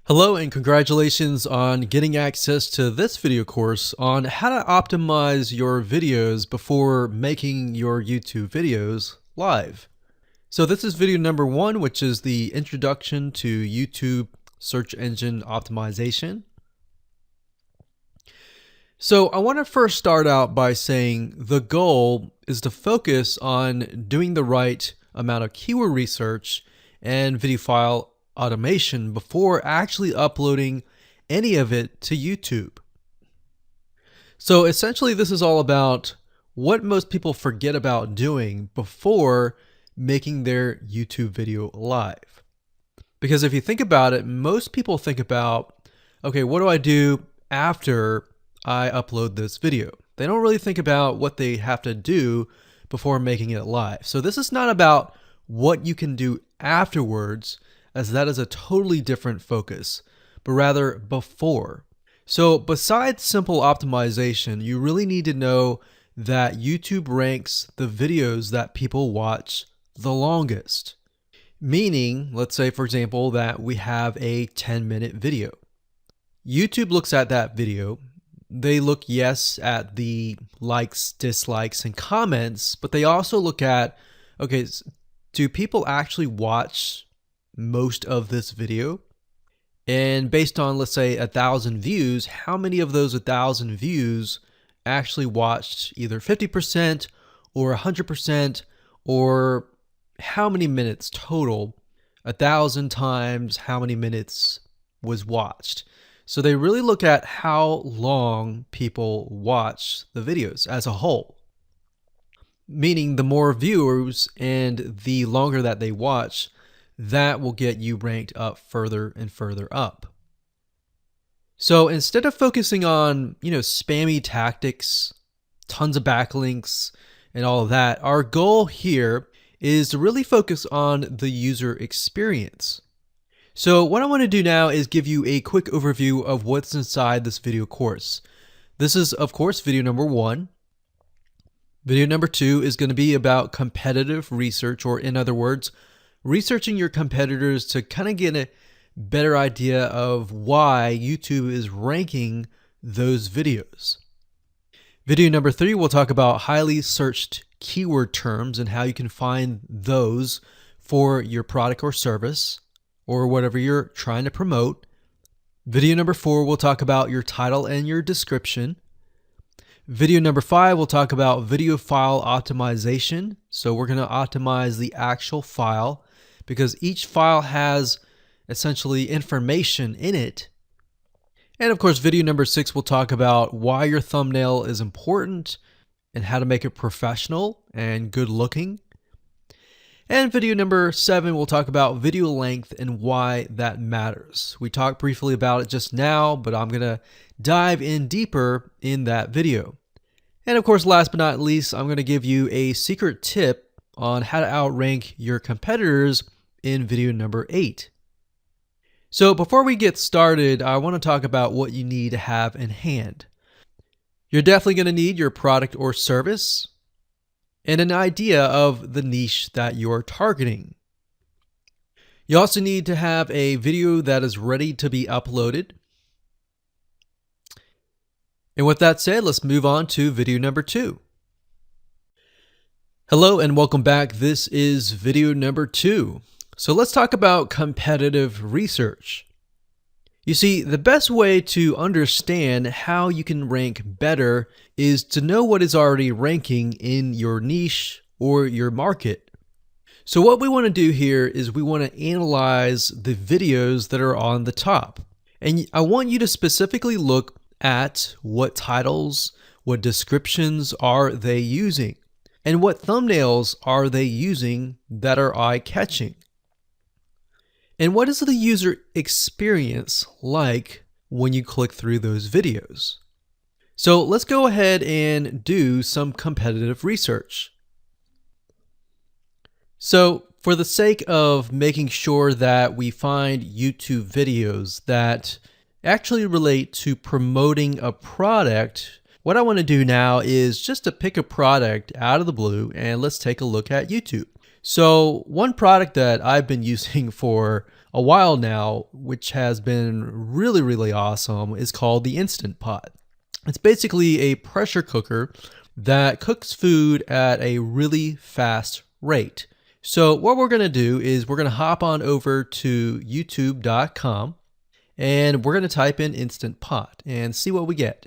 Hello and congratulations on getting access to this video course on how to optimize your videos before making your YouTube videos live. So this is video number 1, which is the introduction to YouTube search engine optimization. So I want to first start out by saying the goal is to focus on doing the right amount of keyword research and video file automation before actually uploading any of it to YouTube. So essentially this is all about what most people forget about doing before making their YouTube video live. Because if you think about it, most people think about, okay, what do I do after I upload this video? They don't really think about what they have to do before making it live. So this is not about what you can do afterwards, as that is a totally different focus, but rather before. So besides simple optimization, you really need to know that YouTube ranks the videos that people watch the longest. Meaning, let's say for example that we have a 10-minute video. YouTube looks at that video. They look, yes, at the likes, dislikes, and comments, but they also look at, okay, do people actually watch most of this video? And based on, let's say, 1,000 views, how many of those 1,000 views actually watched either 50% or 100%, or how many minutes total? 1,000 times how many minutes was watched. So they really look at how long people watch the videos as a whole. Meaning the more viewers and the longer that they watch, that will get you ranked up further and further up. So instead of focusing on, spammy tactics, tons of backlinks, and all of that, our goal here is to really focus on the user experience. So what I want to do now is give you a quick overview of what's inside this video course. This is, of course, video number 1. Video number 2 is going to be about competitive research, or in other words, researching your competitors to kind of get a better idea of why YouTube is ranking those videos. Video number 3, we'll talk about highly searched keyword terms and how you can find those for your product or service or whatever you're trying to promote. Video number 4, we'll talk about your title and your description. Video number 5, we'll talk about video file optimization. So we're going to optimize the actual file, because each file has essentially information in it. And of course, video number 6 will talk about why your thumbnail is important and how to make it professional and good looking. And video number 7 will talk about video length and why that matters. We talked briefly about it just now, but I'm going to dive in deeper in that video. And of course, last but not least, I'm going to give you a secret tip on how to outrank your competitors in video number 8. So before we get started, I want to talk about what you need to have in hand. You're definitely going to need your product or service and an idea of the niche that you're targeting. You also need to have a video that is ready to be uploaded. And with that said, let's move on to video number 2. Hello and welcome back. This is video number 2. So let's talk about competitive research. You see, the best way to understand how you can rank better is to know what is already ranking in your niche or your market. So what we want to do here is we want to analyze the videos that are on the top. And I want you to specifically look at what titles, what descriptions are they using, and what thumbnails are they using that are eye-catching. And what is the user experience like when you click through those videos? So let's go ahead and do some competitive research. So for the sake of making sure that we find YouTube videos that actually relate to promoting a product, what I want to do now is just to pick a product out of the blue and let's take a look at YouTube. So one product that I've been using for a while now, which has been really, really awesome, is called the Instant Pot. It's basically a pressure cooker that cooks food at a really fast rate. So what we're going to do is we're going to hop on over to youtube.com and we're going to type in Instant Pot and see what we get.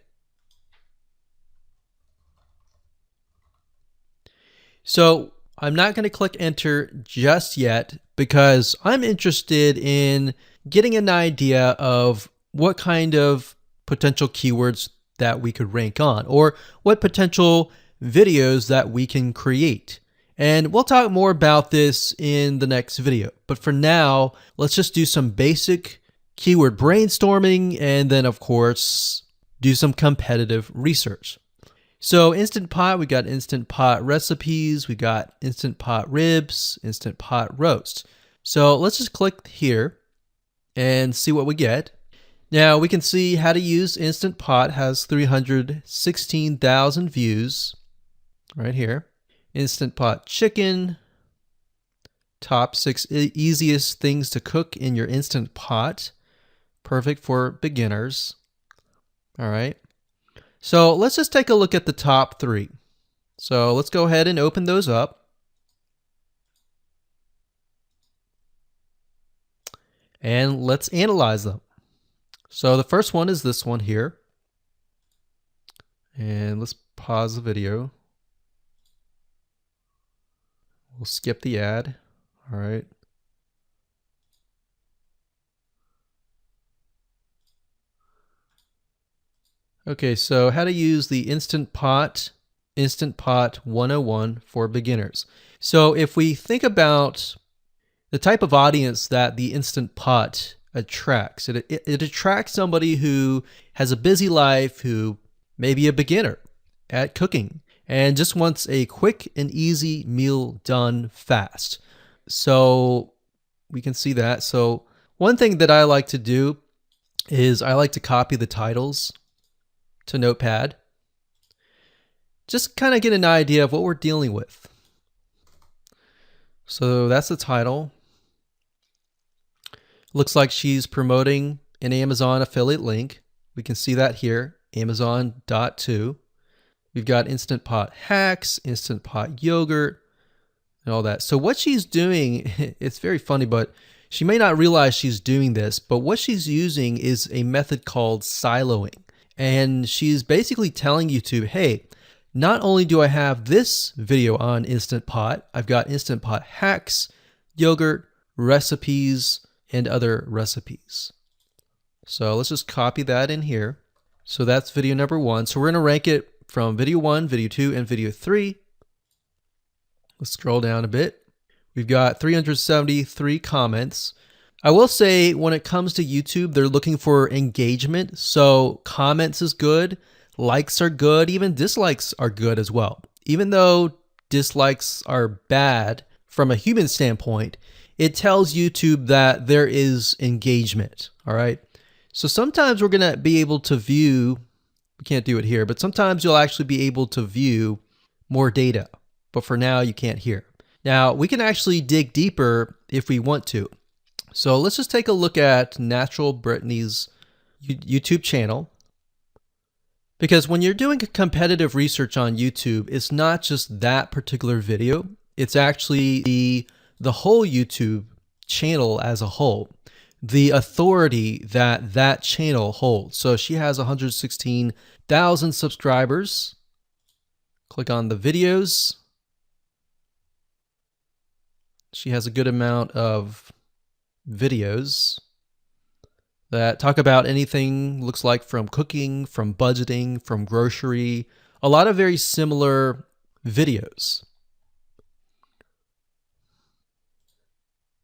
So I'm not going to click enter just yet because I'm interested in getting an idea of what kind of potential keywords that we could rank on, or what potential videos that we can create. And we'll talk more about this in the next video. But for now, let's just do some basic keyword brainstorming and then, of course, do some competitive research. So Instant Pot, we got Instant Pot recipes, we got Instant Pot ribs, Instant Pot roast. So let's just click here and see what we get. Now we can see how to use Instant Pot has 316,000 views right here. Instant Pot chicken, top 6 easiest things to cook in your Instant Pot. Perfect for beginners. All right. So let's just take a look at the top 3. So let's go ahead and open those up. And let's analyze them. So the first one is this one here. And let's pause the video. We'll skip the ad. All right. Okay, so how to use the Instant Pot 101 for beginners. So if we think about the type of audience that the Instant Pot attracts, it attracts somebody who has a busy life, who may be a beginner at cooking and just wants a quick and easy meal done fast. So we can see that. So one thing that I like to do is I like to copy the titles to Notepad. Just kind of get an idea of what we're dealing with. So that's the title. Looks like she's promoting an Amazon affiliate link. We can see that here, Amazon.To. We've got Instant Pot hacks, Instant Pot yogurt, and all that. So what she's doing, it's very funny, but she may not realize she's doing this, but what she's using is a method called siloing. And she's basically telling YouTube, hey, not only do I have this video on Instant Pot, I've got Instant Pot hacks, yogurt, recipes, and other recipes. So let's just copy that in here. So that's video number 1. So we're going to rank it from video 1, video 2, and video 3. Let's scroll down a bit. We've got 373 comments. I will say when it comes to YouTube, they're looking for engagement. So comments is good, likes are good, even dislikes are good as well. Even though dislikes are bad from a human standpoint, it tells YouTube that there is engagement. All right. So sometimes we're going to be able to view, we can't do it here, but sometimes you'll actually be able to view more data. But for now, you can't hear. Now, we can actually dig deeper if we want to. So let's just take a look at Natural Brittany's YouTube channel. Because when you're doing competitive research on YouTube, it's not just that particular video. It's actually the whole YouTube channel as a whole. The authority that that channel holds. So she has 116,000 subscribers. Click on the videos. She has a good amount of videos that talk about anything, looks like from cooking, from budgeting, from grocery, a lot of very similar videos.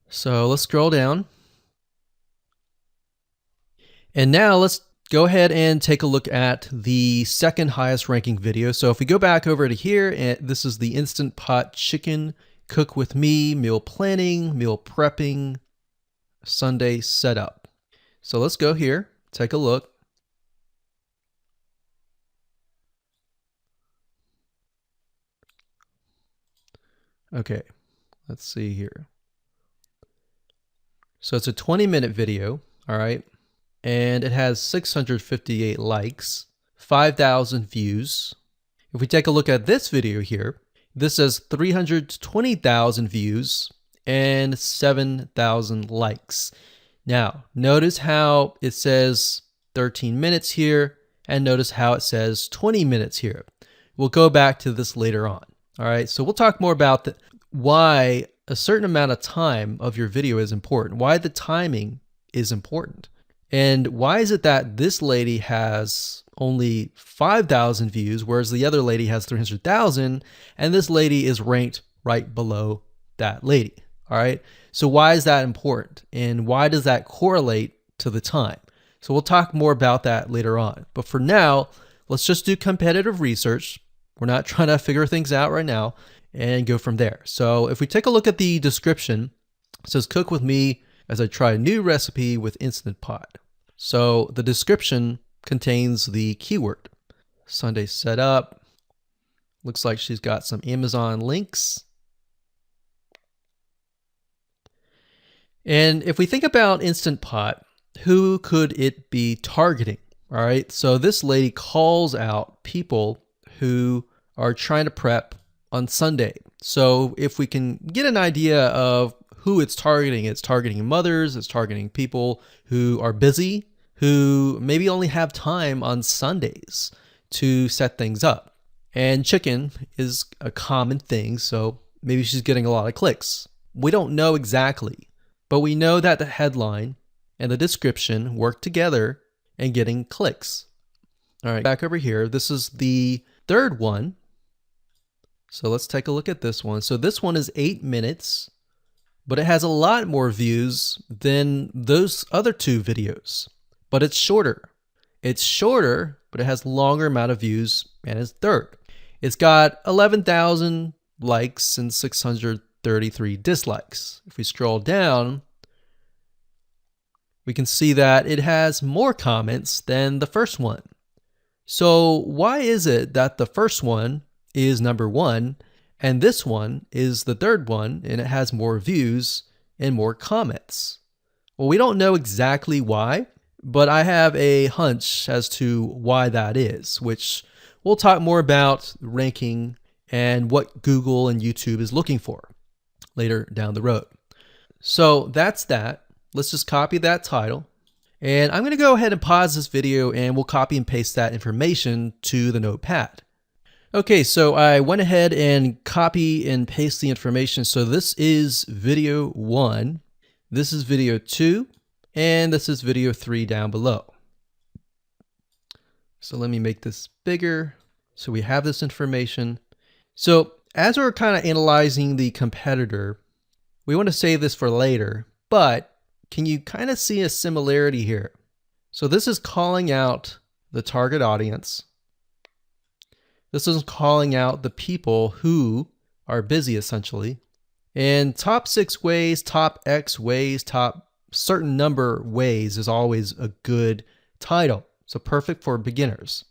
So let's scroll down. And now let's go ahead and take a look at the second highest ranking video. So if we go back over to here, and this is the Instant Pot chicken, cook with me, meal planning, meal prepping, Sunday setup. So let's go here, take a look. Okay, let's see here. So it's a 20-minute video, all right? And it has 658 likes, 5,000 views. If we take a look at this video here, this has 320,000 views and 7,000 likes. Now, notice how it says 13 minutes here, and notice how it says 20 minutes here. We'll go back to this later on. All right, so we'll talk more about why a certain amount of time of your video is important, why the timing is important. And why is it that this lady has only 5,000 views, whereas the other lady has 300,000, and this lady is ranked right below that lady? All right, so why is that important? And why does that correlate to the time? So we'll talk more about that later on. But for now, let's just do competitive research. We're not trying to figure things out right now, and go from there. So if we take a look at the description, it says cook with me as I try a new recipe with Instant Pot. So the description contains the keyword. Sunday setup. Looks like she's got some Amazon links. And if we think about Instant Pot, who could it be targeting? All right, so this lady calls out people who are trying to prep on Sunday. So if we can get an idea of who it's targeting mothers, it's targeting people who are busy, who maybe only have time on Sundays to set things up. And chicken is a common thing, so maybe she's getting a lot of clicks. We don't know exactly, but we know that the headline and the description work together in getting clicks. All right, back over here, this is the third one. So let's take a look at this one. So this one is 8 minutes, but it has a lot more views than those other two videos, but it's shorter. It's shorter, but it has longer amount of views and it's third. It's got 11,000 likes and 633 dislikes. If we scroll down, we can see that it has more comments than the first one. So why is it that the first one is number one and this one is the third one and it has more views and more comments? Well, we don't know exactly why, but I have a hunch as to why that is, which we'll talk more about ranking and what Google and YouTube is looking for later down the road. So that's that. Let's just copy that title. And I'm going to go ahead and pause this video and we'll copy and paste that information to the notepad. Okay, so I went ahead and copy and paste the information. So this is video 1, this is video 2, and this is video 3 down below. So let me make this bigger so we have this information. So as we're kind of analyzing the competitor, we want to save this for later, but can you kind of see a similarity here? So this is calling out the target audience. This is calling out the people who are busy essentially. And top 6 ways, top X ways, top certain number ways is always a good title. So perfect for beginners.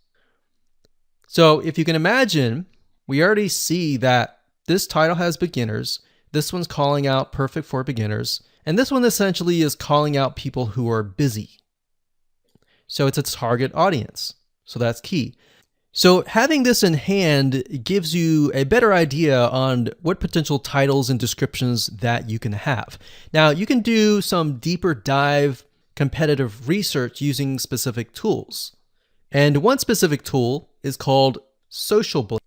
So if you can imagine, we already see that this title has beginners. This one's calling out perfect for beginners. And this one essentially is calling out people who are busy. So it's a target audience. So that's key. So having this in hand gives you a better idea on what potential titles and descriptions that you can have. Now you can do some deeper dive competitive research using specific tools. And one specific tool is called Social Blade.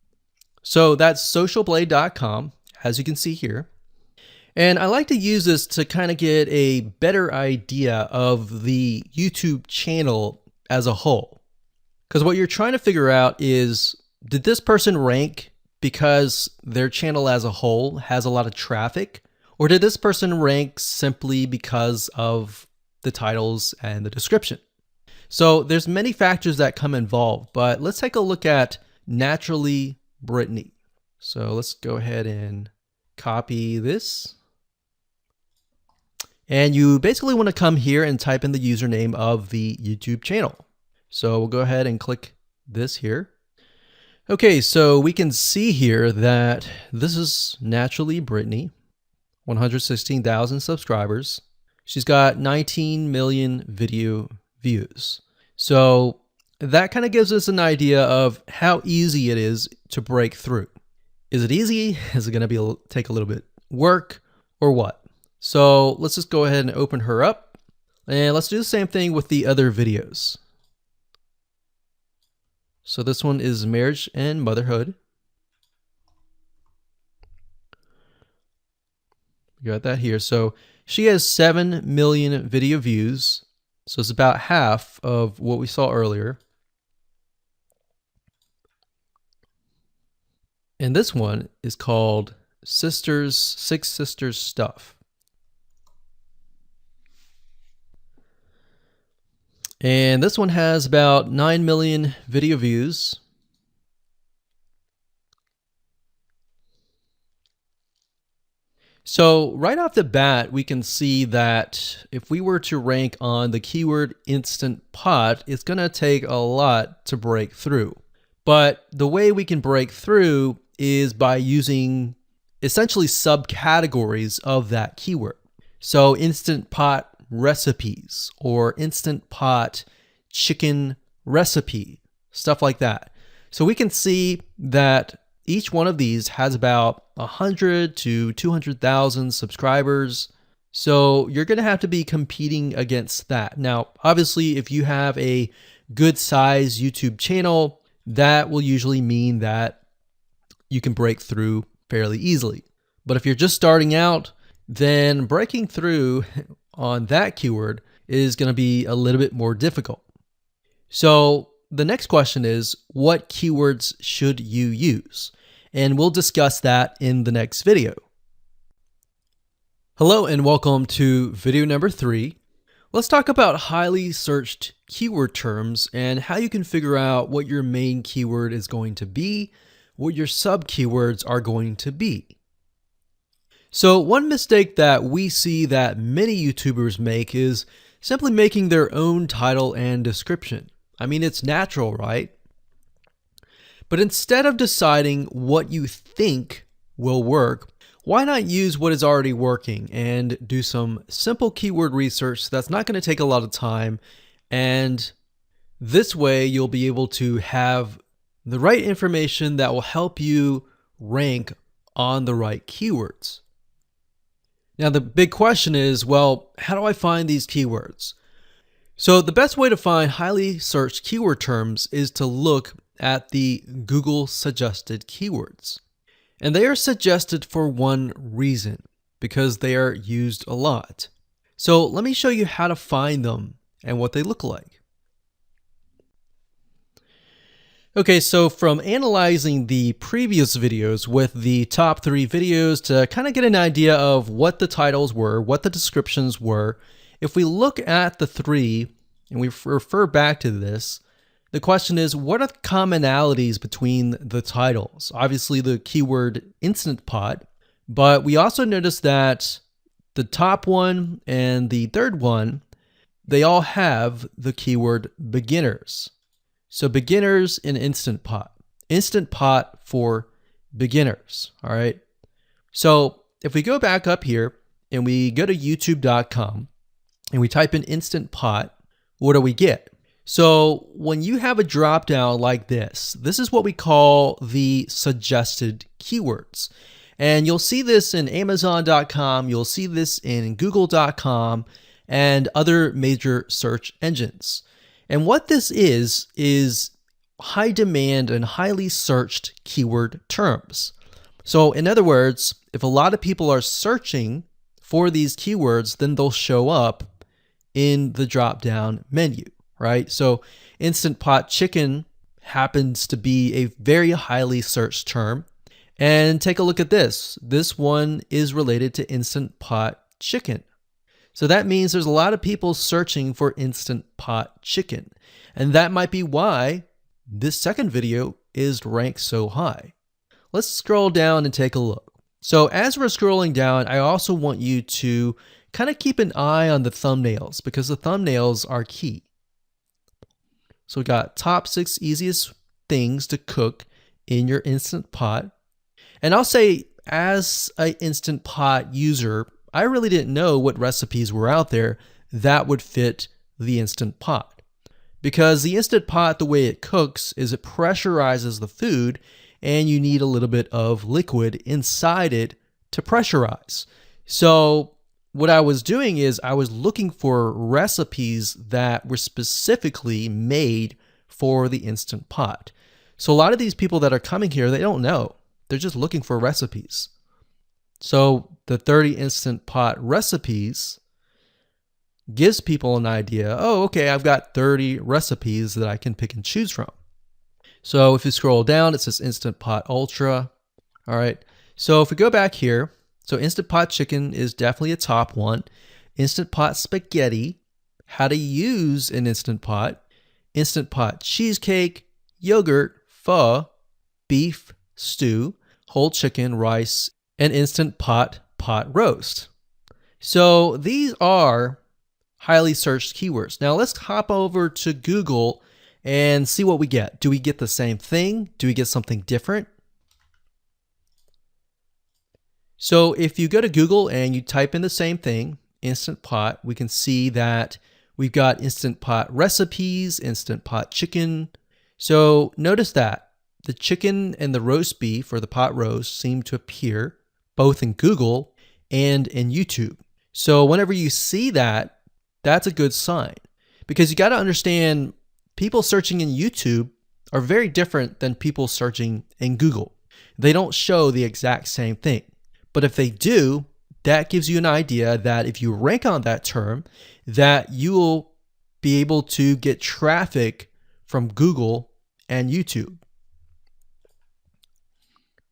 So that's socialblade.com, as you can see here. And I like to use this to kind of get a better idea of the YouTube channel as a whole. Because what you're trying to figure out is, did this person rank because their channel as a whole has a lot of traffic? Or did this person rank simply because of the titles and the description? So there's many factors that come involved, but let's take a look at Naturally Brittany. So let's go ahead and copy this. And you basically want to come here and type in the username of the YouTube channel. So we'll go ahead and click this here. Okay, so we can see here that this is Naturally Brittany, 116,000 subscribers. She's got 19 million video views. So that kind of gives us an idea of how easy it is to break through. Is it easy? Is it going to take a little bit work or what? So let's just go ahead and open her up, and let's do the same thing with the other videos. So this one is marriage and motherhood. We got that here. So she has 7 million video views. So it's about half of what we saw earlier. And this one is called Six Sisters Stuff. And this one has about 9 million video views. So right off the bat, we can see that if we were to rank on the keyword Instant Pot, it's going to take a lot to break through. But the way we can break through is by using essentially subcategories of that keyword. So Instant Pot recipes or Instant Pot chicken recipe, stuff like that. So we can see that each one of these has about 100 to 200,000 subscribers. So you're going to have to be competing against that. Now, obviously, if you have a good size YouTube channel, that will usually mean that you can break through fairly easily. But if you're just starting out, then breaking through on that keyword is going to be a little bit more difficult. So the next question is, what keywords should you use? And we'll discuss that in the next video. Hello and welcome to video number 3. Let's talk about highly searched keyword terms and how you can figure out what your main keyword is going to be, what your sub keywords are going to be. So one mistake that we see that many YouTubers make is simply making their own title and description. I mean, it's natural, right? But instead of deciding what you think will work, why not use what is already working and do some simple keyword research that's not going to take a lot of time, and this way you'll be able to have the right information that will help you rank on the right keywords. Now the big question is, well, how do I find these keywords? So the best way to find highly searched keyword terms is to look at the Google suggested keywords. And they are suggested for one reason, because they are used a lot. So let me show you how to find them and what they look like. Okay, so from analyzing the previous videos with the top 3 videos to kind of get an idea of what the titles were, what the descriptions were, if we look at the 3 and we refer back to this, the question is, what are the commonalities between the titles? Obviously the keyword Instant Pot, but we also notice that the top one and the third one, they all have the keyword beginners. So beginners in Instant Pot. Instant Pot for beginners, all right? So if we go back up here and we go to youtube.com and we type in Instant Pot, what do we get? So when you have a drop down like this is what we call the suggested keywords. And you'll see this in Amazon.com, you'll see this in Google.com and other major search engines. And what this is high demand and highly searched keyword terms. So in other words, if a lot of people are searching for these keywords, then they'll show up in the drop down menu. Right? So Instant Pot chicken happens to be a very highly searched term. And take a look at this. This one is related to Instant Pot chicken. So that means there's a lot of people searching for Instant Pot chicken. And that might be why this second video is ranked so high. Let's scroll down and take a look. So as we're scrolling down, I also want you to kind of keep an eye on the thumbnails, because the thumbnails are key. So we got top 6 easiest things to cook in your Instant Pot. And I'll say, as an Instant Pot user, I really didn't know what recipes were out there that would fit the Instant Pot. Because the Instant Pot, the way it cooks is it pressurizes the food, and you need a little bit of liquid inside it to pressurize. So what I was doing is I was looking for recipes that were specifically made for the Instant Pot. So a lot of these people that are coming here, they don't know. They're just looking for recipes. So the 30 Instant Pot recipes gives people an idea. Oh, okay, I've got 30 recipes that I can pick and choose from. So if you scroll down, it says Instant Pot Ultra. All right. So if we go back here, so Instant Pot Chicken is definitely a top one. Instant Pot Spaghetti, how to use an Instant Pot. Instant Pot Cheesecake, Yogurt, Pho, Beef Stew, Whole Chicken, Rice, and Instant Pot Pot Roast. So these are highly searched keywords. Now let's hop over to Google and see what we get. Do we get the same thing? Do we get something different? So if you go to Google and you type in the same thing, Instant Pot, we can see that we've got Instant Pot recipes, Instant Pot chicken. So notice that the chicken and the roast beef or the pot roast seem to appear both in Google and in YouTube. So whenever you see that, that's a good sign, because you got to understand people searching in YouTube are very different than people searching in Google. They don't show the exact same thing. But if they do, that gives you an idea that if you rank on that term, that you will be able to get traffic from Google and YouTube.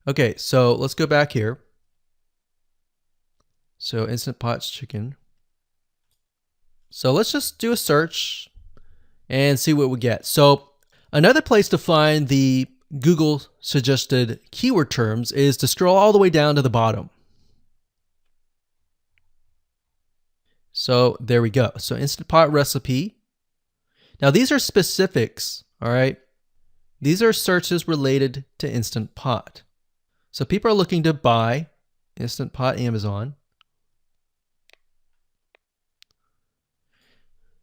Okay, so let's go back here. So Instant Pot Chicken. So let's just do a search and see what we get. So another place to find the Google suggested keyword terms is to scroll all the way down to the bottom. So there we go. So Instant Pot recipe. Now these are specifics, all right? These are searches related to Instant Pot. So people are looking to buy Instant Pot Amazon.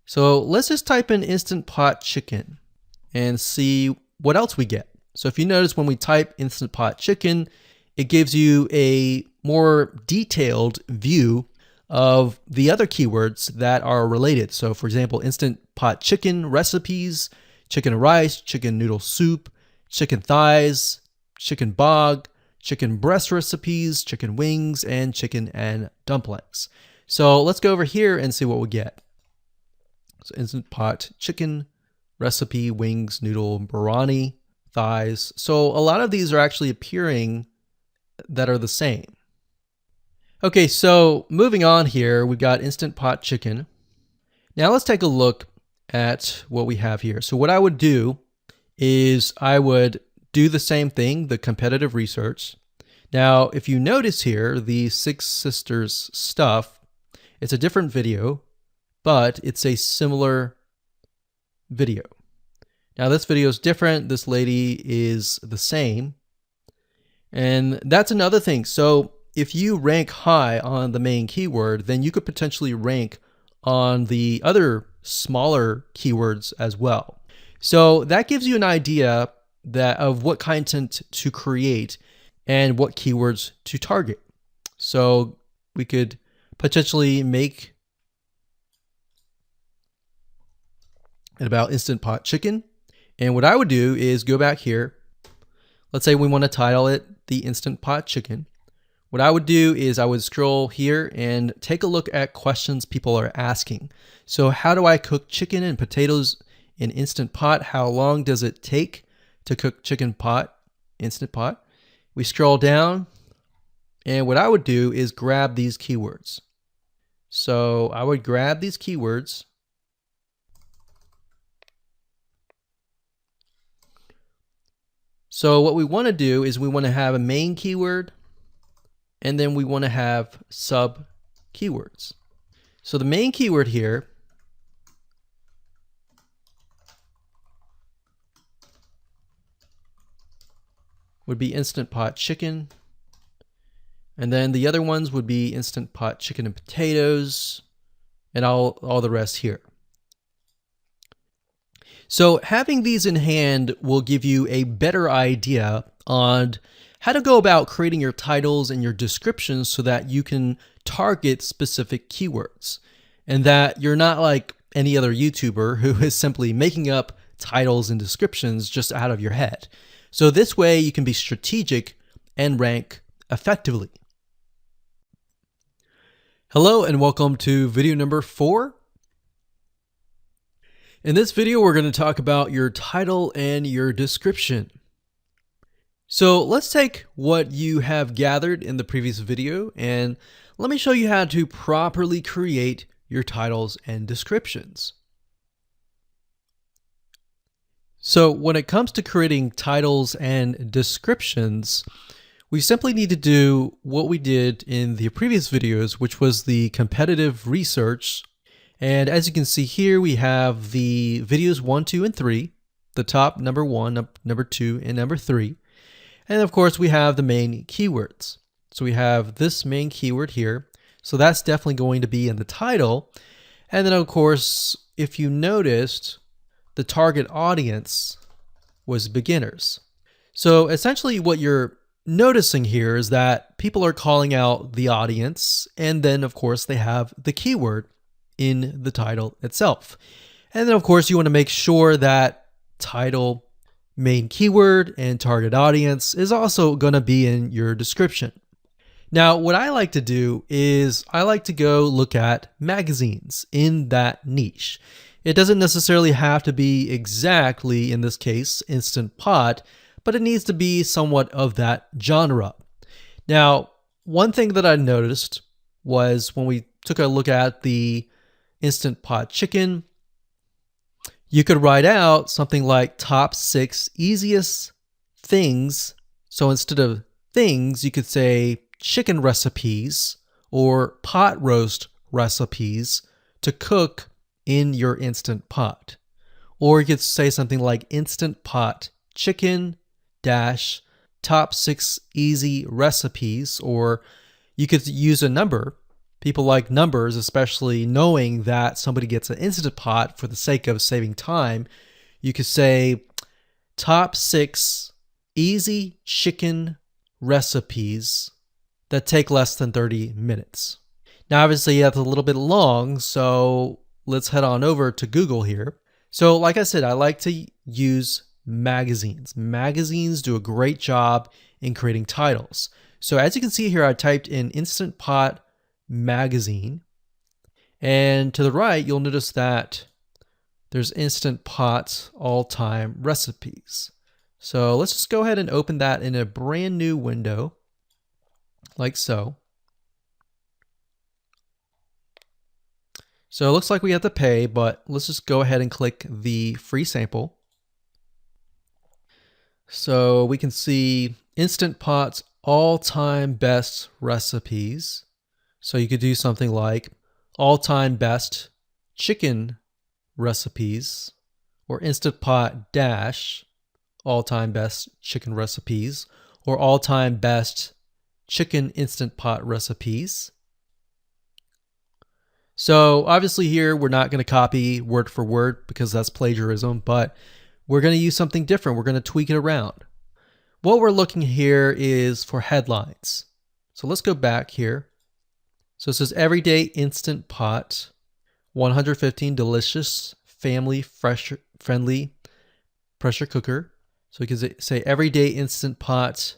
So let's just type in Instant Pot Chicken and see what else we get. So if you notice, when we type Instant Pot Chicken, it gives you a more detailed view of the other keywords that are related. So for example, Instant Pot Chicken recipes, chicken and rice, chicken noodle soup, chicken thighs, chicken bog, chicken breast recipes, chicken wings, and chicken and dumplings. So let's go over here and see what we get. So Instant Pot Chicken recipe, wings, noodle, biryani, thighs. So a lot of these are actually appearing that are the same. Okay, so moving on here, we've got Instant Pot Chicken. Now let's take a look at what we have here. So what I would do is I would do the same thing, the competitive research. Now, if you notice here, the Six Sisters stuff, it's a different video, but it's a similar video. Now this video is different. This lady is the same. And that's another thing. So if you rank high on the main keyword, then you could potentially rank on the other smaller keywords as well. So that gives you an idea of what content to create and what keywords to target. So we could potentially make it about Instant Pot Chicken. And what I would do is go back here. Let's say we want to title it the Instant Pot Chicken. What I would do is I would scroll here and take a look at questions people are asking. So how do I cook chicken and potatoes in Instant Pot? How long does it take to cook chicken pot, Instant Pot? We scroll down, and what I would do is grab these keywords. So I would grab these keywords. So what we want to do is we want to have a main keyword, and then we want to have sub keywords. So the main keyword here would be Instant Pot Chicken. And then the other ones would be Instant Pot chicken and potatoes, and all the rest here. So having these in hand will give you a better idea on how to go about creating your titles and your descriptions so that you can target specific keywords, and that you're not like any other YouTuber who is simply making up titles and descriptions just out of your head. So this way you can be strategic and rank effectively. Hello and welcome to video number 4. In this video, we're going to talk about your title and your description. So let's take what you have gathered in the previous video and let me show you how to properly create your titles and descriptions. So when it comes to creating titles and descriptions, we simply need to do what we did in the previous videos, which was the competitive research. And as you can see here, we have the videos 1, 2, and 3, the top number 1, number 2, and number 3. And of course, we have the main keywords. So we have this main keyword here. So that's definitely going to be in the title. And then of course, if you noticed, the target audience was beginners. So essentially what you're noticing here is that people are calling out the audience, and then of course they have the keyword in the title itself. And then of course you want to make sure that title, main keyword, and target audience is also going to be in your description. Now, what I like to do is I like to go look at magazines in that niche. It doesn't necessarily have to be exactly, in this case, Instant Pot, but it needs to be somewhat of that genre. Now, one thing that I noticed was when we took a look at the Instant Pot chicken, you could write out something like top 6 easiest things. So instead of things, you could say chicken recipes or pot roast recipes to cook in your Instant Pot. Or you could say something like Instant Pot chicken dash top 6 easy recipes, or you could use a number. People like numbers, especially knowing that somebody gets an Instant Pot for the sake of saving time. You could say top 6 easy chicken recipes that take less than 30 minutes. Now, obviously, that's a little bit long, so let's head on over to Google here. So like I said, I like to use magazines. Magazines do a great job in creating titles. So as you can see here, I typed in Instant Pot magazine, and to the right, you'll notice that there's Instant Pot all-time recipes. So let's just go ahead and open that in a brand new window, like so. So it looks like we have to pay, but let's just go ahead and click the free sample. So we can see Instant Pot's all-time best recipes. So you could do something like all-time best chicken recipes, or Instant Pot dash all-time best chicken recipes, or all-time best chicken Instant Pot recipes. So obviously here we're not going to copy word for word because that's plagiarism, but we're going to use something different. We're going to tweak it around. What we're looking here is for headlines. So let's go back here. So it says Everyday Instant Pot, 115 delicious, family friendly pressure cooker. So we can say Everyday Instant Pot,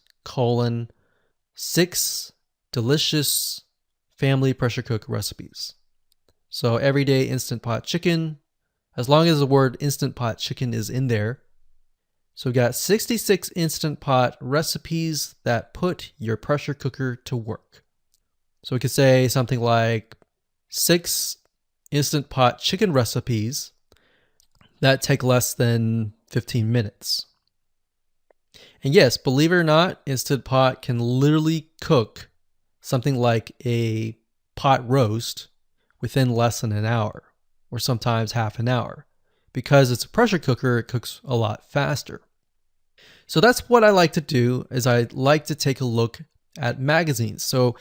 6 delicious family pressure cook recipes. So Everyday Instant Pot chicken, as long as the word Instant Pot chicken is in there. So we got 66 Instant Pot recipes that put your pressure cooker to work. So we could say something like 6 Instant Pot chicken recipes that take less than 15 minutes. And yes, believe it or not, Instant Pot can literally cook something like a pot roast within less than an hour, or sometimes half an hour. Because it's a pressure cooker, it cooks a lot faster. So that's what I like to do, is I like to take a look at magazines. So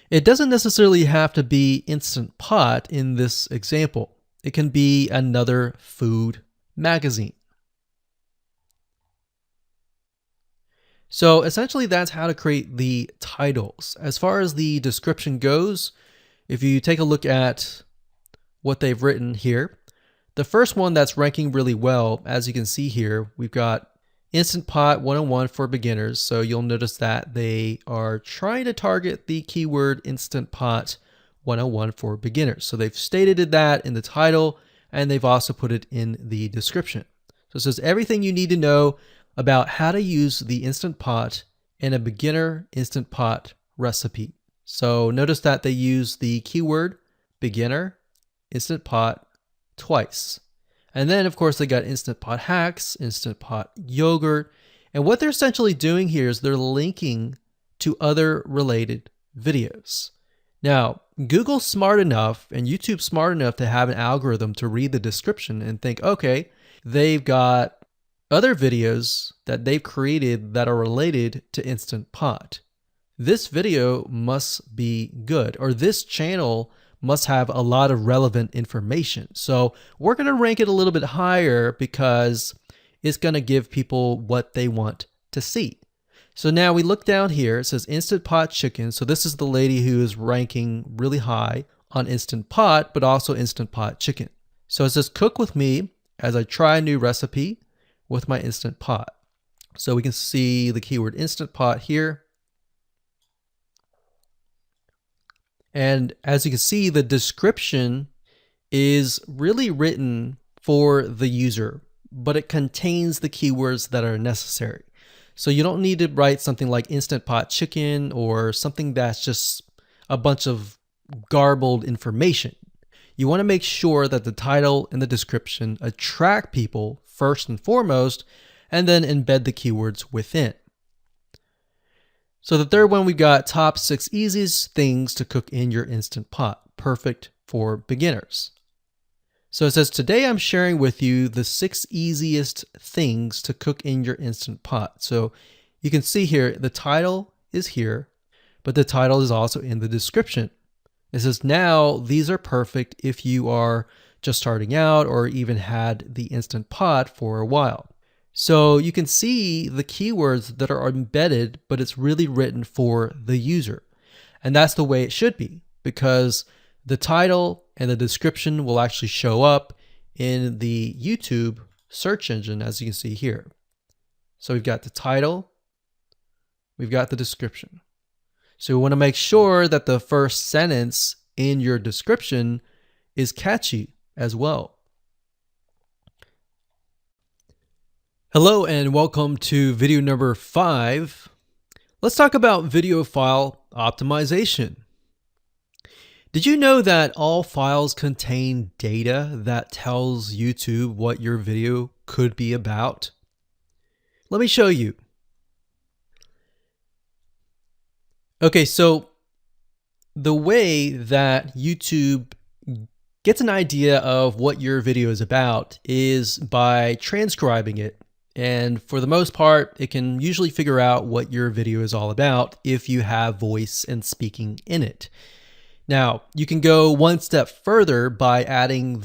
it doesn't necessarily have to be Instant Pot in this example. It can be another food magazine. So essentially that's how to create the titles. As far as the description goes, if you take a look at what they've written here, the first one that's ranking really well, as you can see here, we've got Instant Pot 101 for beginners. So you'll notice that they are trying to target the keyword Instant Pot 101 for beginners. So they've stated that in the title, and they've also put it in the description. So it says everything you need to know about how to use the Instant Pot in a beginner Instant Pot recipe. So notice that they use the keyword beginner Instant Pot twice. And then, of course, they got Instant Pot hacks, Instant Pot yogurt. And what they're essentially doing here is they're linking to other related videos. Now, Google's smart enough and YouTube's smart enough to have an algorithm to read the description and think, okay, they've got other videos that they've created that are related to Instant Pot. This video must be good, or this channel must have a lot of relevant information. So we're going to rank it a little bit higher because it's going to give people what they want to see. So now we look down here, it says Instant Pot Chicken. So this is the lady who is ranking really high on Instant Pot, but also Instant Pot Chicken. So it says cook with me as I try a new recipe with my Instant Pot. So we can see the keyword Instant Pot here. And as you can see, the description is really written for the user, but it contains the keywords that are necessary. So you don't need to write something like Instant Pot Chicken or something that's just a bunch of garbled information. You want to make sure that the title and the description attract people first and foremost, and then embed the keywords within. So the third one, we got top 6 easiest things to cook in your Instant Pot, perfect for beginners. So it says, today I'm sharing with you the 6 easiest things to cook in your Instant Pot. So you can see here, the title is here, but the title is also in the description. It says, now these are perfect if you are just starting out or even had the Instant Pot for a while. So you can see the keywords that are embedded, but it's really written for the user. And that's the way it should be, because the title and the description will actually show up in the YouTube search engine, as you can see here. So we've got the title, we've got the description. So we want to make sure that the first sentence in your description is catchy as well. Hello and welcome to video number 5. Let's talk about video file optimization. Did you know that all files contain data that tells YouTube what your video could be about? Let me show you. Okay, so the way that YouTube gets an idea of what your video is about is by transcribing it. And for the most part, it can usually figure out what your video is all about if you have voice and speaking in it. Now, you can go one step further by adding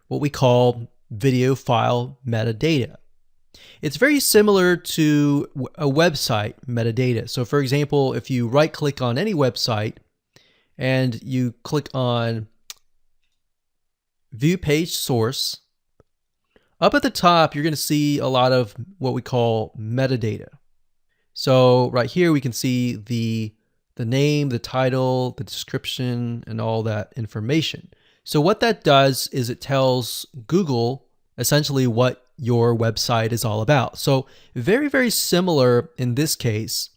what we call video file metadata. It's very similar to a website metadata. So for example, if you right click on any website and you click on View Page Source, up at the top, you're going to see a lot of what we call metadata. So right here, we can see the name, the title, the description, and all that information. So what that does is it tells Google essentially what your website is all about. So very, very similar in this case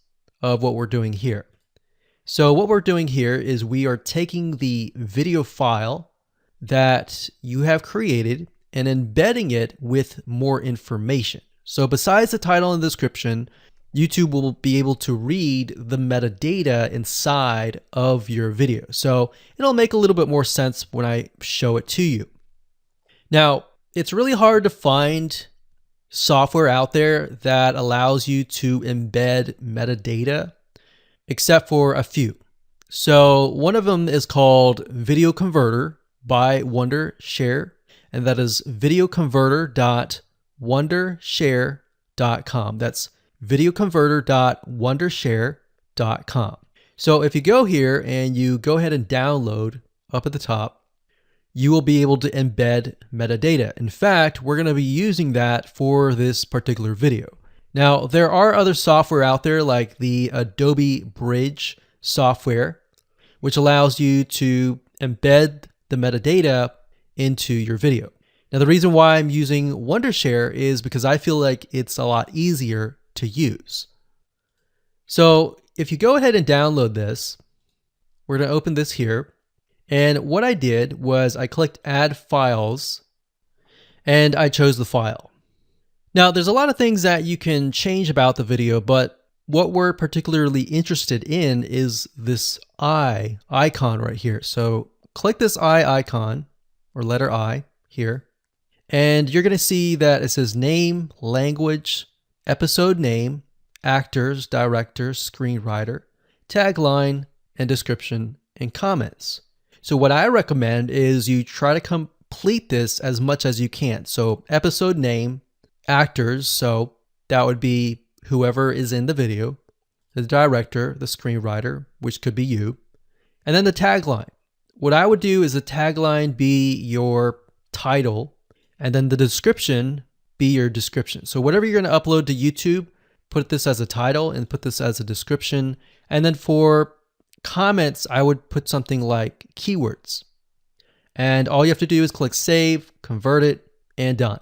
of what we're doing here. So what we're doing here is we are taking the video file that you have created and embedding it with more information. So besides the title and description, YouTube will be able to read the metadata inside of your video. So it'll make a little bit more sense when I show it to you. Now, it's really hard to find software out there that allows you to embed metadata except for a few. So one of them is called Video Converter by Wondershare, and that is videoconverter.wondershare.com. That's videoconverter.wondershare.com. So if you go here and you go ahead and download up at the top, you will be able to embed metadata. In fact, we're going to be using that for this particular video. Now, there are other software out there like the Adobe Bridge software, which allows you to embed the metadata into your video. Now, the reason why I'm using Wondershare is because I feel like it's a lot easier to use. So if you go ahead and download this, we're going to open this here. And what I did was I clicked Add Files, and I chose the file. Now, there's a lot of things that you can change about the video, but what we're particularly interested in is this I icon right here. So click this I icon, or letter I here, and you're going to see that it says name, language, episode name, actors, directors, screenwriter, tagline, and description, and comments. So what I recommend is you try to complete this as much as you can. So episode name, actors, so that would be whoever is in the video, the director, the screenwriter, which could be you, and then the tagline. What I would do is the tagline be your title, and then the description be your description. So whatever you're going to upload to YouTube, put this as a title and put this as a description. And then for comments, I would put something like keywords. And all you have to do is click save, convert it, and done.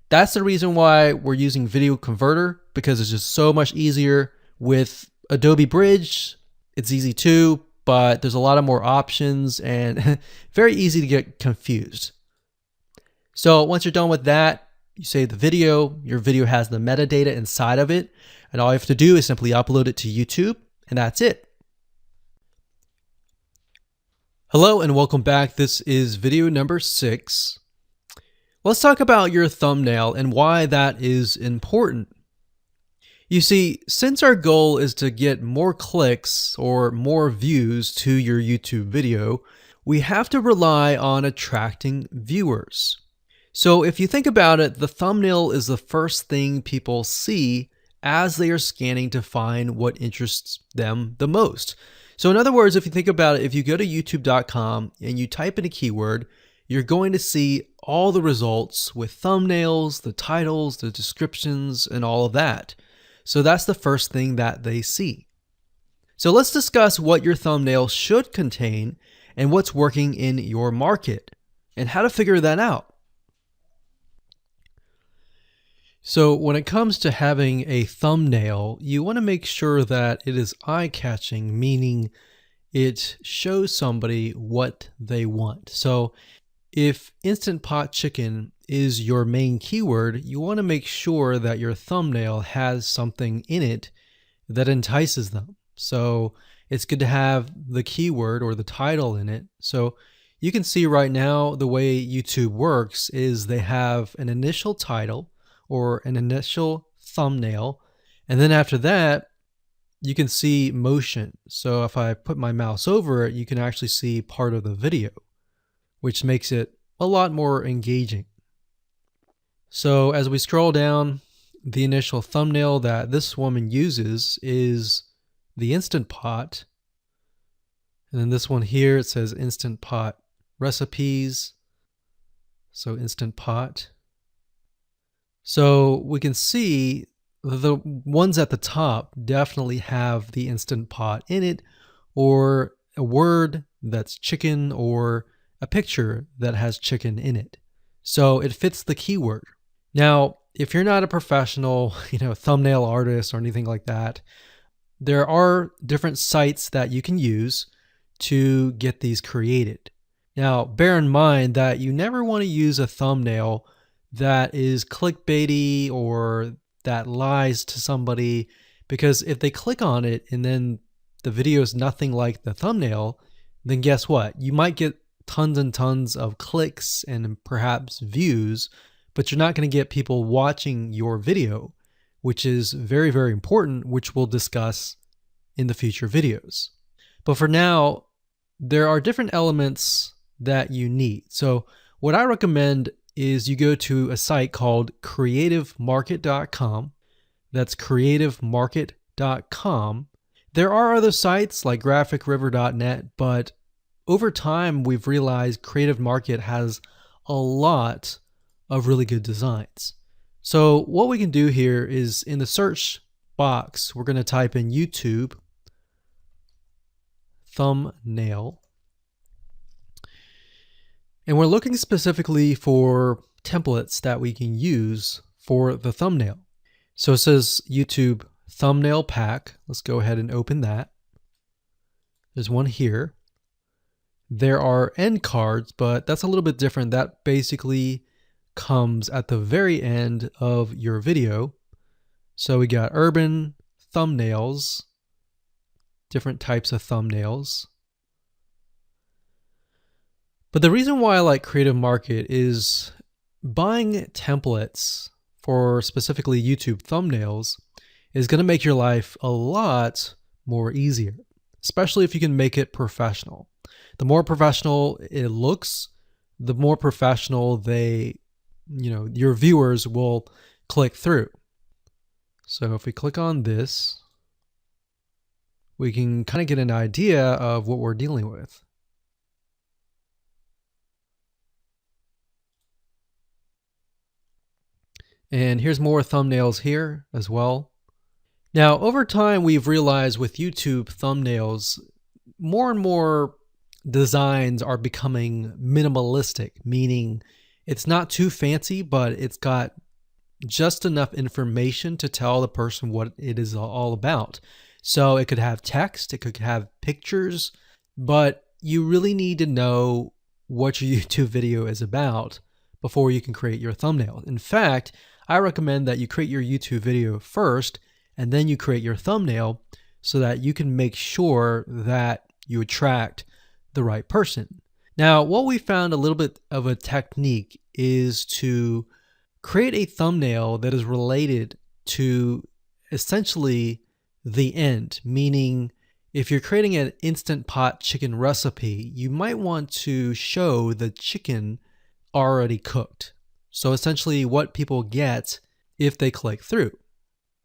That's the reason why we're using Video Converter, because it's just so much easier. With Adobe Bridge, it's easy too, but there's a lot of more options and very easy to get confused. So once you're done with that, you save the video. Your video has the metadata inside of it, and all you have to do is simply upload it to YouTube, and that's it. Hello and welcome back. This is video number 6. Let's talk about your thumbnail and why that is important. You see, since our goal is to get more clicks or more views to your YouTube video, we have to rely on attracting viewers. So if you think about it, the thumbnail is the first thing people see as they are scanning to find what interests them the most. So in other words, if you think about it, if you go to youtube.com and you type in a keyword, you're going to see all the results with thumbnails, the titles, the descriptions, and all of that. So that's the first thing that they see. So let's discuss what your thumbnail should contain and what's working in your market and how to figure that out. So when it comes to having a thumbnail, you want to make sure that it is eye-catching, meaning it shows somebody what they want. So if Instant Pot Chicken is your main keyword, you want to make sure that your thumbnail has something in it that entices them. So it's good to have the keyword or the title in it. So you can see right now the way YouTube works is they have an initial title or an initial thumbnail, and then after that you can see motion. So if I put my mouse over it, you can actually see part of the video, which makes it a lot more engaging. So as we scroll down, the initial thumbnail that this woman uses is the Instant Pot. And then this one here, it says Instant Pot recipes. So Instant Pot. So we can see the ones at the top definitely have the Instant Pot in it, or a word that's chicken, or a picture that has chicken in it. So it fits the keyword. Now, if you're not a professional, thumbnail artist or anything like that, there are different sites that you can use to get these created. Now, bear in mind that you never want to use a thumbnail that is clickbaity or that lies to somebody, because if they click on it and then the video is nothing like the thumbnail, then guess what? You might get tons and tons of clicks and perhaps views, but you're not going to get people watching your video, which is very, very important, which we'll discuss in the future videos. But for now, there are different elements that you need. So what I recommend is you go to a site called creativemarket.com. That's creativemarket.com. There are other sites like graphicriver.net, but over time we've realized Creative Market has a lot of really good designs. So what we can do here is in the search box, we're going to type in YouTube thumbnail. And we're looking specifically for templates that we can use for the thumbnail. So it says YouTube thumbnail pack. Let's go ahead and open that. There's one here. There are end cards, but that's a little bit different. That basically comes at the very end of your video. So we got urban thumbnails, different types of thumbnails. But the reason why I like Creative Market is buying templates for specifically YouTube thumbnails is going to make your life a lot more easier, especially if you can make it professional. The more professional it looks, the more professional your viewers will click through. So if we click on this, we can kind of get an idea of what we're dealing with. And here's more thumbnails here as well. Now, over time, we've realized with YouTube thumbnails, more and more designs are becoming minimalistic, meaning it's not too fancy, but it's got just enough information to tell the person what it is all about. So it could have text, it could have pictures, but you really need to know what your YouTube video is about before you can create your thumbnail. In fact, I recommend that you create your YouTube video first and then you create your thumbnail so that you can make sure that you attract the right person. Now, what we found a little bit of a technique is to create a thumbnail that is related to essentially the end, meaning if you're creating an Instant Pot chicken recipe, you might want to show the chicken already cooked. So essentially what people get if they click through.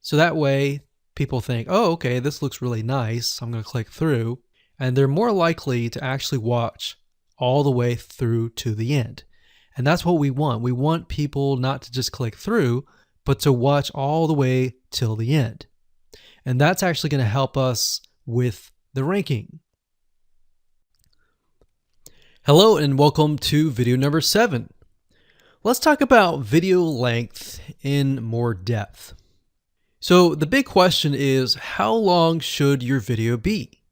So that way people think, oh, okay, this looks really nice. I'm going to click through. And they're more likely to actually watch all the way through to the end. And that's what we want. We want people not to just click through, but to watch all the way till the end. And that's actually going to help us with the ranking. Hello and welcome to video number 7. Let's talk about video length in more depth. So the big question is, how long should your video be?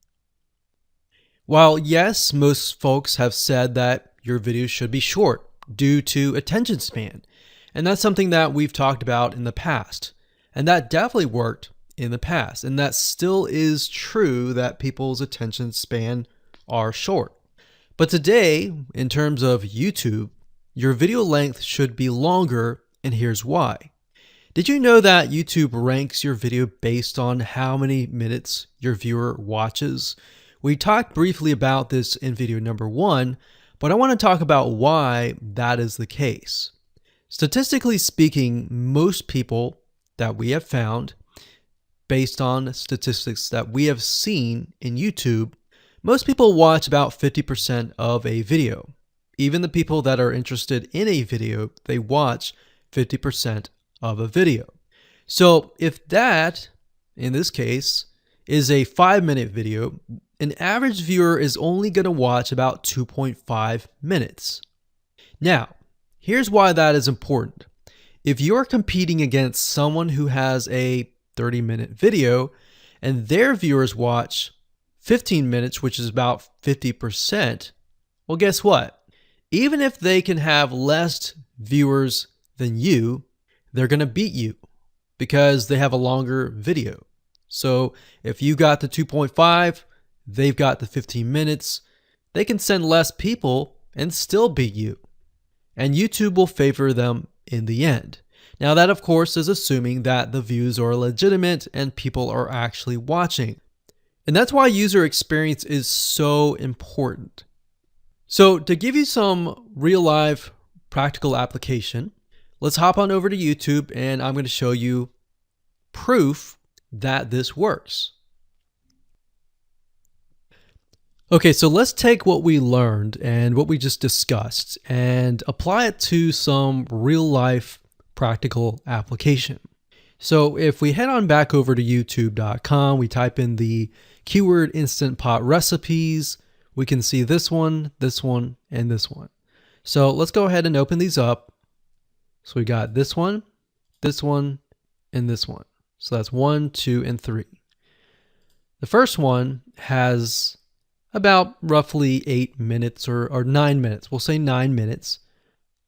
While yes, most folks have said that your video should be short due to attention span, and that's something that we've talked about in the past, and that definitely worked in the past, and that still is true that people's attention span are short. But today, in terms of YouTube, your video length should be longer, and here's why. Did you know that YouTube ranks your video based on how many minutes your viewer watches? We talked briefly about this in video number 1, but I want to talk about why that is the case. Statistically speaking, most people that we have found, based on statistics that we have seen in YouTube, most people watch about 50% of a video. Even the people that are interested in a video, they watch 50% of a video. So if that, in this case, is a 5-minute video, an average viewer is only going to watch about 2.5 minutes. Now, here's why that is important. If you're competing against someone who has a 30-minute video and their viewers watch 15 minutes, which is about 50%, well, guess what? Even if they can have less viewers than you, they're going to beat you because they have a longer video. So if you got the 2.5, they've got the 15 minutes, they can send less people and still beat you. And YouTube will favor them in the end. Now that of course is assuming that the views are legitimate and people are actually watching. And that's why user experience is so important. So to give you some real life practical application, let's hop on over to YouTube and I'm going to show you proof that this works. Okay, so let's take what we learned and what we just discussed and apply it to some real life practical application. So if we head on back over to youtube.com, we type in the keyword Instant Pot recipes, we can see this one, and this one. So let's go ahead and open these up. So we got this one, and this one. So that's 1, 2, and 3. The first one has about roughly 8 minutes or 9 minutes. We'll say 9 minutes.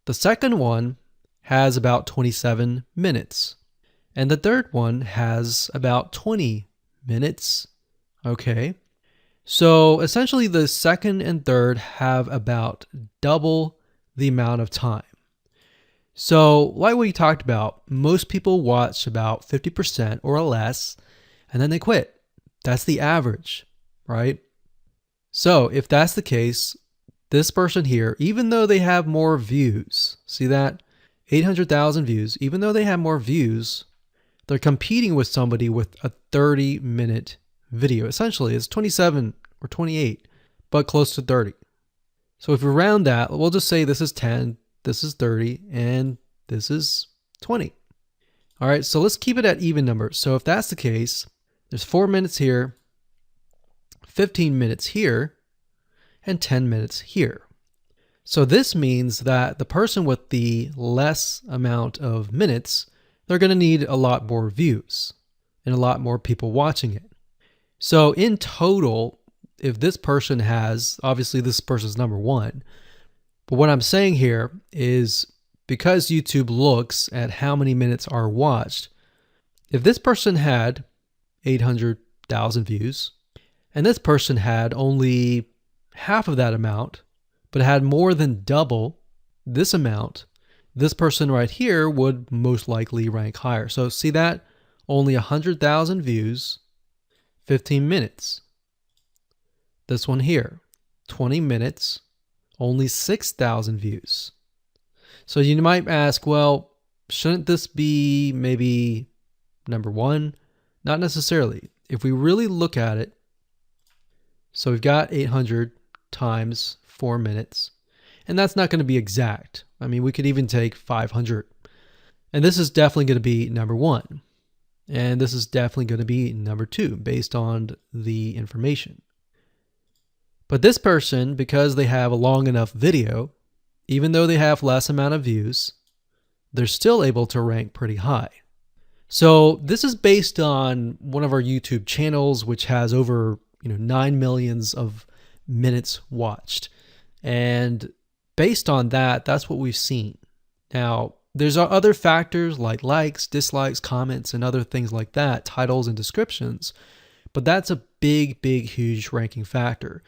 The second one has about 27 minutes. And the third one has about 20 minutes. Okay. So essentially the second and third have about double the amount of time. So like we talked about, most people watch about 50% or less, and then they quit. That's the average, right? So if that's the case, this person here, even though they have more views, see that? 800,000 views, even though they have more views, they're competing with somebody with a 30-minute video. Essentially, it's 27 or 28, but close to 30. So if we round that, we'll just say this is 10, this is 30, and this is 20. All right, so let's keep it at even numbers. So if that's the case, there's 4 minutes here, 15 minutes here, and 10 minutes here. So this means that the person with the less amount of minutes, they're going to need a lot more views and a lot more people watching it. So in total, if this person has, obviously this person's number one, but what I'm saying here is because YouTube looks at how many minutes are watched, if this person had 800,000 views, and this person had only half of that amount, but had more than double this amount, this person right here would most likely rank higher. So see that? Only 100,000 views, 15 minutes. This one here, 20 minutes, only 6,000 views. So you might ask, well, shouldn't this be maybe number one? Not necessarily. If we really look at it, so we've got 800 times 4 minutes, and that's not going to be exact. I mean, we could even take 500. And this is definitely going to be number one. And this is definitely going to be number two based on the information. But this person, because they have a long enough video, even though they have less amount of views, they're still able to rank pretty high. So this is based on one of our YouTube channels, which has over 9 million of minutes watched. And based on that, that's what we've seen. Now, there's other factors like likes, dislikes, comments, and other things like that, titles and descriptions. But that's a big, huge ranking factor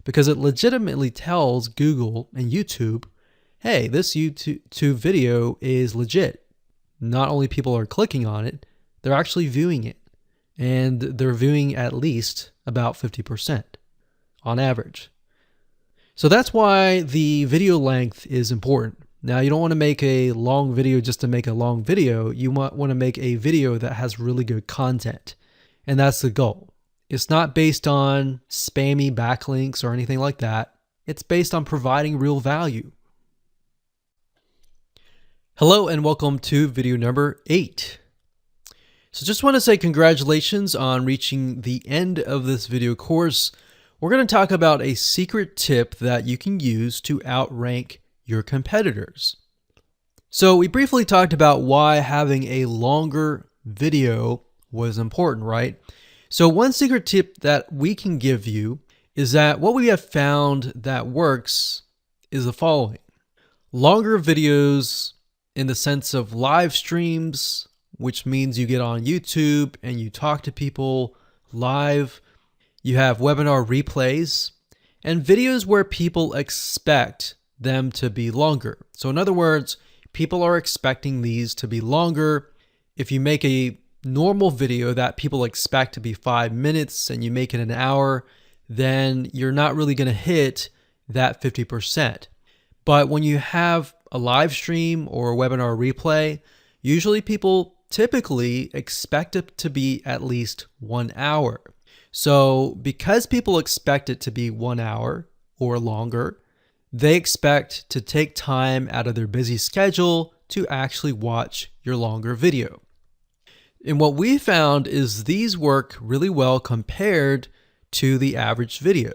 because it legitimately tells Google and YouTube, hey, this YouTube video is legit. Not only people are clicking on it, they're actually viewing it. And they're viewing at least about 50% on average. So that's why the video length is important. Now, you don't want to make a long video just to make a long video. You want to make a video that has really good content. And that's the goal. It's not based on spammy backlinks or anything like that. It's based on providing real value. Hello and welcome to video number 8. So just want to say congratulations on reaching the end of this video course. We're going to talk about a secret tip that you can use to outrank your competitors. So we briefly talked about why having a longer video was important, right? So one secret tip that we can give you is that what we have found that works is the following. Longer videos in the sense of live streams, which means you get on YouTube and you talk to people live. You have webinar replays and videos where people expect them to be longer. So in other words, people are expecting these to be longer. If you make a normal video that people expect to be 5 minutes and you make it an hour, then you're not really going to hit that 50%. But when you have a live stream or a webinar replay, usually people typically expect it to be at least 1 hour. So because people expect it to be 1 hour or longer, they expect to take time out of their busy schedule to actually watch your longer video. And what we found is these work really well compared to the average video.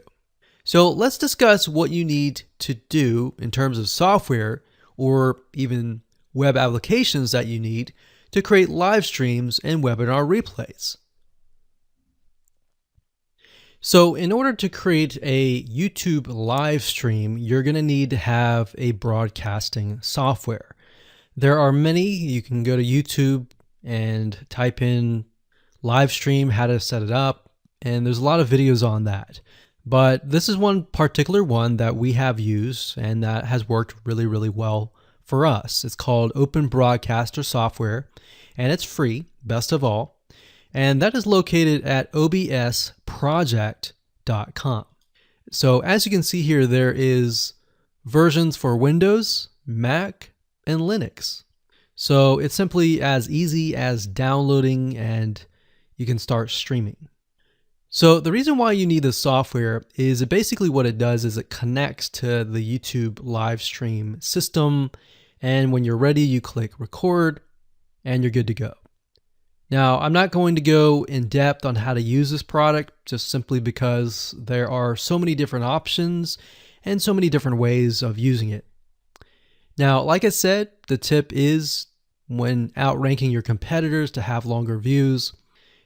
So let's discuss what you need to do in terms of software or even web applications that you need to create live streams and webinar replays. So in order to create a YouTube live stream, you're going to need to have a broadcasting software. There are many. You can go to YouTube and type in live stream, how to set it up, and there's a lot of videos on that. But this is one particular one that we have used and that has worked really, really well for us. It's called Open Broadcaster Software, and it's free, best of all. And that is located at obsproject.com. So as you can see here, there is versions for Windows, Mac, and Linux. So it's simply as easy as downloading and you can start streaming. So the reason why you need this software is basically what it does is it connects to the YouTube live stream system. And when you're ready, you click record and you're good to go. Now, I'm not going to go in depth on how to use this product just simply because there are so many different options and so many different ways of using it. Now, like I said, the tip is when outranking your competitors to have longer views.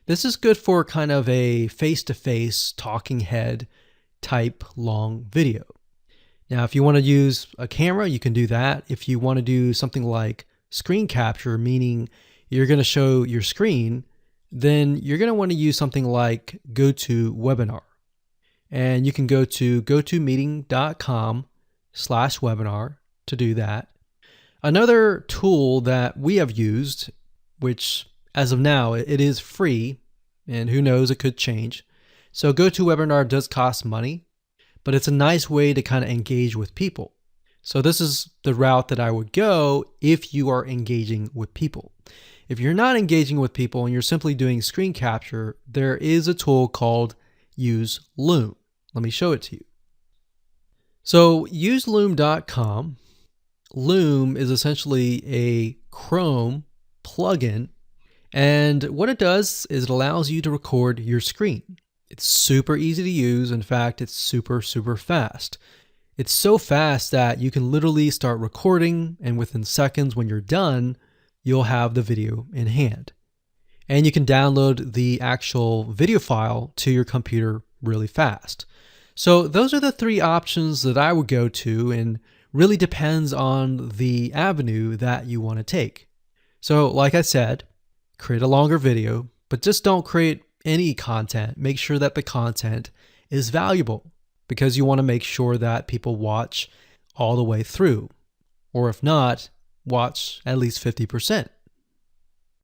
This is good for kind of a face-to-face talking head type long video. Now, if you want to use a camera, you can do that. If you want to do something like screen capture, meaning you're going to show your screen, then you're going to want to use something like GoToWebinar. And you can go to gotomeeting.com/webinar to do that. Another tool that we have used, which as of now, it is free, and who knows, it could change. So GoToWebinar does cost money, but it's a nice way to kind of engage with people. So this is the route that I would go if you are engaging with people. If you're not engaging with people and you're simply doing screen capture, there is a tool called Use Loom. Let me show it to you. So useloom.com. Loom is essentially a Chrome plugin, and what it does is it allows you to record your screen. It's super easy to use. In fact, it's super, super fast. It's so fast that you can literally start recording, and within seconds when you're done, you'll have the video in hand. And you can download the actual video file to your computer really fast. So those are the three options that I would go to, and really depends on the avenue that you want to take. So like I said, create a longer video, but just don't create any content. Make sure that the content is valuable, because you want to make sure that people watch all the way through. Or if not, watch at least 50%.